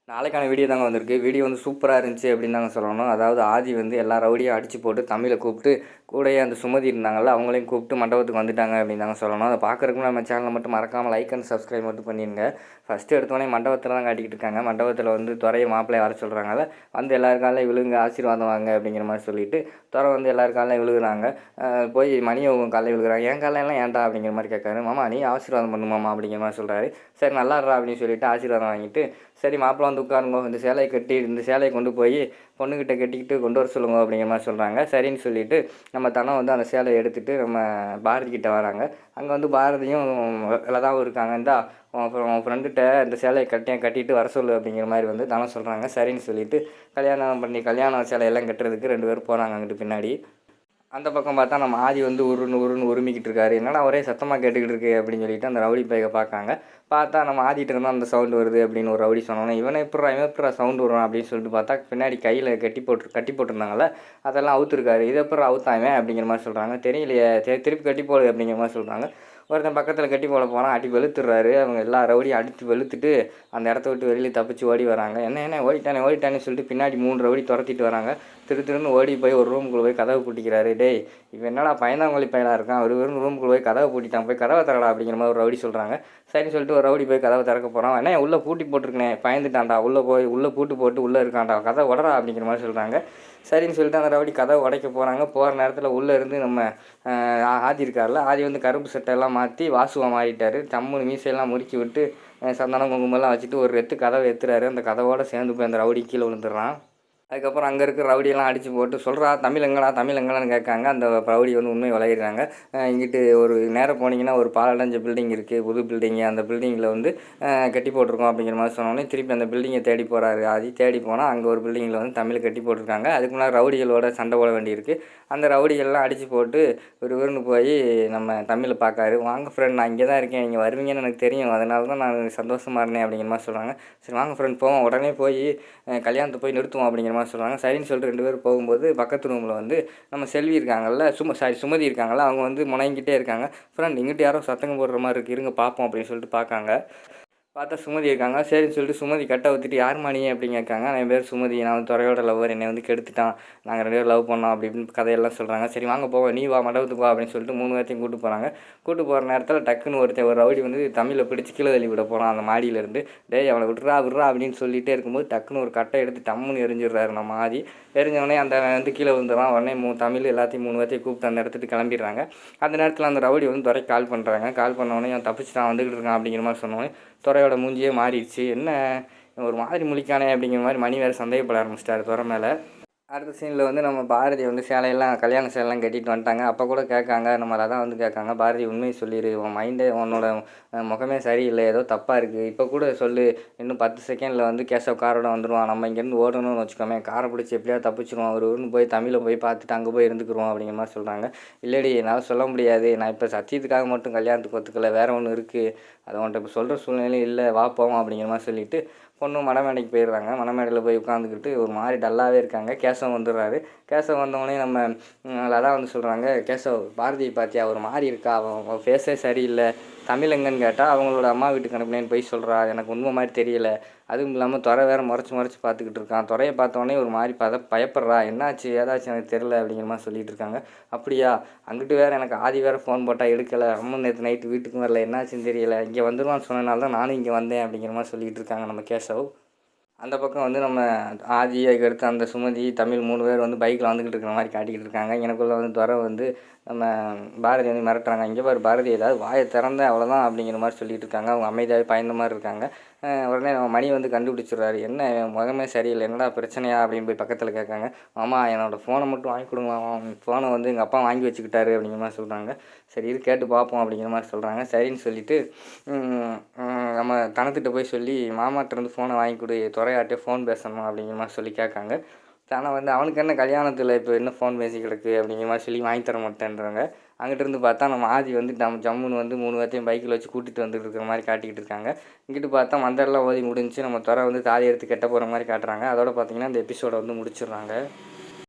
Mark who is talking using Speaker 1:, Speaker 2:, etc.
Speaker 1: நாளைக்கான வீடியோ தாங்க வந்திருக்கு. வீடியோ வந்து சூப்பராக இருந்துச்சு அப்படின்னு தாங்க சொல்லணும். அதாவது ஆதி வந்து எல்லா ரவுடியும் அடித்து போட்டு தமிழை கூப்பிட்டு கூடயே அந்த சுமதி இருந்தாங்கள்ல அவங்களையும் கூப்பிட்டு மண்டபத்துக்கு வந்துட்டாங்க அப்படின்னு தாங்க சொல்லணும். அதை பார்க்குறதுக்கு நம்ம சேனலை மட்டும் மறக்காமல் லைக் அண்ட் சப்ஸ்கிரைப் மட்டும் பண்ணிடுங்க. ஃபஸ்ட்டு எடுத்தோடனே மண்டபத்தில் தான் காட்டிக்கிட்டு இருக்காங்க. மண்டபத்தில் வந்து துறையை மாப்பிள்ளையை வர சொல்கிறாங்கல்ல, வந்து எல்லாருக்காலையும் விழுங்க ஆசீர்வாதம் வாங்க அப்படிங்கிற மாதிரி சொல்லிட்டு துறை வந்து எல்லாருக்காலையும் விழுகுறாங்க. போய் மணியை காலையில் விழுகிறாங்க. என் காலையெல்லாம் ஏன்டா அப்படிங்கிற மாதிரி கேட்காரு. மாமா நீ ஆசீர்வாதம் பண்ணுமாமா அப்படிங்கிற மாதிரி சொல்கிறாரு. சரி நல்லாடுறா அப்படின்னு சொல்லிட்டு ஆசீர்வாதம் வாங்கிட்டு சரி மாப்பிள்ளை வந்து உட்காருங்க, இந்த சேலையை கட்டி இந்த சேலையை கொண்டு போய் பொண்ணுக்கிட்ட கட்டிக்கிட்டு கொண்டு வர சொல்லுங்க அப்படிங்கிற மாதிரி சொல்கிறாங்க. சரின்னு சொல்லிவிட்டு நம்ம தனம் வந்து அந்த சேலையை எடுத்துகிட்டு நம்ம பாரதி கிட்டே வராங்க. அங்கே வந்து பாரதியும் லதாவும் இருக்காங்க. இந்தா அப்புறம் உன் ஃப்ரெண்டுகிட்ட இந்த சேலையை கட்டிட்டு வர சொல்லு அப்படிங்கிற மாதிரி வந்து தனம் சொல்கிறாங்க. சரின்னு சொல்லிவிட்டு கல்யாண சேலையெல்லாம் கட்டுறதுக்கு 2 பேரும் போகிறாங்க அங்கிட்டு பின்னாடி. அந்த பக்கம் பார்த்தா நம்ம ஆதி வந்து உருன்னு உருமிக்கிட்டு இருக்காரு. என்னடா ஒரே சத்தமாக கேட்டுக்கிட்டு இருக்கு அப்படின்னு சொல்லிட்டு அந்த ரவுடி பையனை பார்க்காங்க. பார்த்தா நம்ம ஆதிட்டு இருந்தால் அந்த சவுண்டு வருது அப்படின்னு ஒரு ரவுடி சொன்னோன்னே இவன் எப்படா சவுண்டு வரும் அப்படின்னு சொல்லிட்டு பார்த்தா பின்னாடி கையில் கட்டி போட்டிருந்தாங்கல்ல, அதெல்லாம் அவுத்துருக்காரு. இதை எப்பறம் அவுத்தாமே அப்படிங்கிற மாதிரி சொல்கிறாங்க. தெரியலையே, திருப்பி கட்டி போடு அப்படிங்கிற மாதிரி சொல்கிறாங்க. ஒருத்தன் பக்கத்தில் கட்டி போட போனால் அடி வெளுத்துடுறாரு. அவங்க எல்லா ரவுடியும் அடித்து வெளுத்துட்டு அந்த இடத்த விட்டு வெளியில் தப்பிச்சு ஓடி வராங்க. என்ன ஓடிட்டானே சொல்லிட்டு பின்னாடி 3 ரவுடி துரத்திட்டு வராங்க. திருன்னு ஓடி போய் ஒரு ரூமுக்குள்ளே போய் கதவை பூட்டிக்கிறாரு. டேய் இவன் என்னடா பயந்தாங்கொழி பயலாக இருக்கான், ஒரு வெறும் ரூமுக்குள்ளே போய் கதவை பூட்டிட்டான், போய் கதவை திறடா அப்படிங்கிற மாதிரி ஒரு ரவுடி சொல்கிறாங்க. சரின்னு சொல்லிட்டு ஒரு ரவுடி போய் கதவை திறக்க போகிறான். என்ன உள்ளே பூட்டி போட்டிருக்கனே, பயந்துட்டான்டா, உள்ளே பூட்டு போட்டு உள்ளே இருக்கான்டா, கதவை உடறா அப்படிங்கிற மாதிரி சொல்கிறாங்க. சரின்னு சொல்லிட்டு அந்த ரவுடி கதவை உடைக்க போகிறாங்க. போகிற நேரத்தில் உள்ளே இருந்து நம்ம ஆதி இருக்கார்ல, ஆதி வந்து கருப்பு சட்டையெல்லாம் மாற்றி வாசுவாக மாறிட்டார். தம்முன்னு மீசையெல்லாம் முறுக்கி விட்டு சந்தனம் குங்குமெல்லாம் வச்சுட்டு ஒரு கதவை எத்துறாரு. அந்த கதவோடு சேர்ந்து போய் அந்த ரவுடி கீழே விழுந்துடுறான். அதுக்கப்புறம் அங்கே இருக்க ரவுடியெல்லாம் அடித்து போட்டு சொல்கிறா தமிழ் எங்கடான்னு கேட்காங்க. அந்த ரவுடி வந்து உண்மை விளையிடுறாங்க. இங்கிட்டு ஒரு நேரம் போனீங்கன்னா ஒரு பாலடைஞ்ச பில்டிங் இருக்குது, புது பில்டிங்கு. அந்த பில்டிங்கில் வந்து கட்டி போட்டிருக்கோம் அப்படிங்கிற மாதிரி சொன்னோன்னே திருப்பி அந்த பில்டிங்கை தேடி போகிறாரு ஆதி. தேடி போனால் அங்கே ஒரு பில்டிங்கில் வந்து தமிழ் கட்டி போட்டிருக்காங்க. அதுக்கு முன்னாடி ரவுடிகளோட சண்டை போட வேண்டியிருக்கு. அந்த ரவுடிகள்லாம் அடித்து போட்டு ஊருன்னு போய் நம்ம தமிழை பார்க்காரு. வாங்க ஃப்ரெண்ட், நான் இங்கே தான் இருக்கேன், நீங்கள் வருவீங்கன்னு எனக்கு தெரியும், அதனால தான் நான் சந்தோஷமாக இருந்தேன் அப்படிங்கிற மாதிரி சொல்கிறாங்க. சரி வாங்க ஃப்ரெண்ட் போவோம், உடனே போய் கல்யாணத்தை போய் நிறுத்துவோம் அப்படிங்கிற மாதிரி சொல்கிறாங்க. சரின்னு சொல்லிட்டு 2 பேரும் போகும்போது பக்கத்து ரூமில் வந்து நம்ம செல்வி இருக்காங்கல்ல, சுமதி இருக்காங்கல்ல, அவங்க வந்து முணங்கிட்டே இருக்காங்க. ஃப்ரெண்ட் இங்கிட்ட யாரோ சத்தங்க போடுற மாதிரி இருக்குது, இருங்க பார்ப்போம் அப்படின்னு சொல்லிட்டு பார்க்காங்க. பார்த்தா சுமதி இருக்காங்க. சரின்னு சொல்லிட்டு சுமதி கட்டை ஊற்றிட்டு யாரும்மா நீ அப்படின்னு கேட்காங்க. என் பேர் சுமதி, நான் வந்து துறையோட லவ்வர், என்னை வந்து கெடுத்துட்டான், நாங்கள் 2 பேரும் லவ் பண்ணோம் அப்படின்னு கதையெல்லாம் சொல்கிறாங்க. சரி வாங்க போவோம், நீ வா மண்டபத்துக்கு வா அப்படின்னு சொல்லிட்டு 3 பேர்த்தையும் கூப்பிட்டு போகிறாங்க. கூப்பிட்டு போகிற நேரத்தில் டக்குன்னு ஒரு ரவுடி வந்து தமிழை பிடிச்சி கீழே தள்ளி விட போகிறான் அந்த மாடியிலேருந்து. டேய் அவனை விட்றா அப்படின்னு சொல்லிகிட்டே இருக்கும்போது டக்குன்னு ஒரு கட்டை எடுத்து டம்முன்னு எரிஞ்சிடுறாரு நம்ம ஆதி. எரிஞ்சவொடனே அந்த வந்து கீழே விழுந்துடுறான். உடனே தமிழ் எல்லாத்தையும் 3 பேர்த்தையும் கூப்பிட்டு அந்த இடத்துக்கு கிளம்பிடுறாங்க. அந்த நேரத்தில் அந்த ரவுடி வந்து துறைக்கு கால் பண்ணுறாங்க. கால் பண்ணவொடனே அவன் தப்பிச்சுட்டான் வந்துக்கிட்டு இருக்கான் அப்படிங்கிற மாதிரி சொன்னோடனே துறையோட மூஞ்சியே மாறிடுச்சு. என்ன ஒரு மாதிரி முழிக்கானே அப்படிங்கிற மாதிரி மணி வேறு சந்தேகப்பட ஆரம்பிச்சிட்டாரு துறை மேலே. அடுத்த சீனில் வந்து நம்ம பாரதி வந்து கல்யாண சேலையெல்லாம் கட்டிட்டு வந்துட்டாங்க. அப்போ கூட கேட்காங்க, நம்ம லதா வந்து கேட்காங்க, பாரதி உண்மையை சொல்லிடு, உன் மைண்டே உன்னோட முகமே சரியில்லை, ஏதோ தப்பாக இருக்குது, இப்போ கூட சொல்லு, இன்னும் 10 செகண்டில் வந்து கேசவ் காரோட வந்துடுவான், நம்ம இங்கேருந்து ஓடணும்னு வச்சுக்கோமே, காரை பிடிச்சி எப்படியாவது தப்பிச்சிருவோம், ஒரு ஊர்னு போய் தமிழை போய் பார்த்துட்டு அங்கே போய் இருந்துக்குருவோம் அப்படிங்கிற மாதிரி சொல்கிறாங்க. இல்லடி என்னால் சொல்ல முடியாது, நான் இப்போ சத்தியத்துக்காக மட்டும் கல்யாணத்துக்கு ஒத்துக்கலை, வேறு ஒன்று இருக்குது, அதை உன்ட்ட இப்போ சொல்கிற சூழ்நிலையும் இல்லை, வா போவோம் அப்படிங்கிற மாதிரி சொல்லிவிட்டு பொண்ணு மணமேடைக்கு போயிடுறாங்க. மணமேடையில் போய் உட்காந்துக்கிட்டு ஒரு மாதிரி டல்லாகவே இருக்காங்க. கேசவ் வந்துடுறாரு. கேசவ் வந்தவொடனே நம்ம லதா வந்து சொல்கிறாங்க, கேசவ் பாரதியை பார்த்தியா ஒரு மாதிரி இருக்கா, அவன் ஃபேஸே சரியில்லை, தமிழ் எங்கன்னு கேட்டால் அவங்களோட அம்மா வீட்டுக்கு அனுப்புனேன்னு போய் சொல்கிறா, எனக்கு உண்மை மாதிரி தெரியலை, அதுவும் இல்லாமல் துறை வேறு முறைச்சி பார்த்துக்கிட்டு இருக்கான், துறையை பார்த்தோன்னே ஒரு மாதிரி பயப்படுறா, என்னாச்சு ஏதாச்சும் எனக்கு தெரில அப்படிங்கிற மாதிரி சொல்லிகிட்டு இருக்காங்க. அப்படியா, அங்கிட்டு வேறு எனக்கு ஆதி வேறு ஃபோன் போட்டால் எடுக்கலை, அம்மா நேற்று நைட்டு வீட்டுக்கும் வரல, என்னாச்சுன்னு தெரியலை, இங்கே வந்துடுவான்னு சொன்னனால தான் நானும் இங்கே வந்தேன் அப்படிங்கிற மாதிரி சொல்லிகிட்டு இருக்காங்க நம்ம கேசவ். அந்த பக்கம் வந்து நம்ம ஆதி, அதுக்கடுத்து அந்த சுமதி, தமிழ் 3 பேர் வந்து பைக்கில் வந்துக்கிட்டு இருக்கிற மாதிரி காட்டிக்கிட்டு இருக்காங்க. எனக்குள்ளே வந்து துறை வந்து நம்ம பாரதி வந்து மிரட்டுறாங்க. இங்கே பாரு பாரதி, ஏதாவது வாயை திறந்த அவ்வளோதான் அப்படிங்கிற மாதிரி சொல்லிட்டு இருக்காங்க. அவங்க அமைதியாகவே பயந்த மாதிரி இருக்காங்க. உடனே நம்ம மணி வந்து கண்டுபிடிச்சிடுறாரு. என்ன முகமே சரியில்லை, என்னடா பிரச்சனையா அப்படின்னு போய் பக்கத்தில் கேட்காங்க. மாமா என்னோடய ஃபோனை மட்டும் வாங்கி கொடுங்க, ஃபோனை வந்து எங்கள் அப்பா வாங்கி வச்சுக்கிட்டாரு அப்படிங்கிற மாதிரி சொல்கிறாங்க. சரி இது கேட்டு பார்ப்போம் அப்படிங்கிற மாதிரி சொல்கிறாங்க. சரின்னு சொல்லிவிட்டு நம்ம தனத்திட்ட போய் சொல்லி மாமாட்டிருந்து ஃபோனை வாங்கி கொடு, துறையாட்டே ஃபோன் பேசணும் அப்படிங்கிற மாதிரி சொல்லி கேட்காங்க. ஆனால் வந்து அவனுக்கு என்ன கல்யாணத்தில் இப்போ என்ன ஃபோன் பேசி கிடக்கு அப்படிங்கிற மாதிரி சொல்லி வாங்கி தர மாட்டேன்றாங்க. அங்கிட்டிருந்து பார்த்தா நம்ம ஆதி வந்து ஜம்முன்னு வந்து 3 பேர்த்தையும் பைக்கில் வச்சு கூட்டிகிட்டு வந்துட்டு இருக்கிற மாதிரி காட்டிக்கிட்டு இருக்காங்க. இங்கிட்டு பார்த்தா மந்தரெல்லாம் ஓதி முடிஞ்சு நம்ம துறை வந்து தாலி எடுத்து கட்ட போகிற மாதிரி காட்டுறாங்க. அதோட பார்த்திங்கன்னா இந்த எபிசோடை வந்து முடிச்சிடுறாங்க.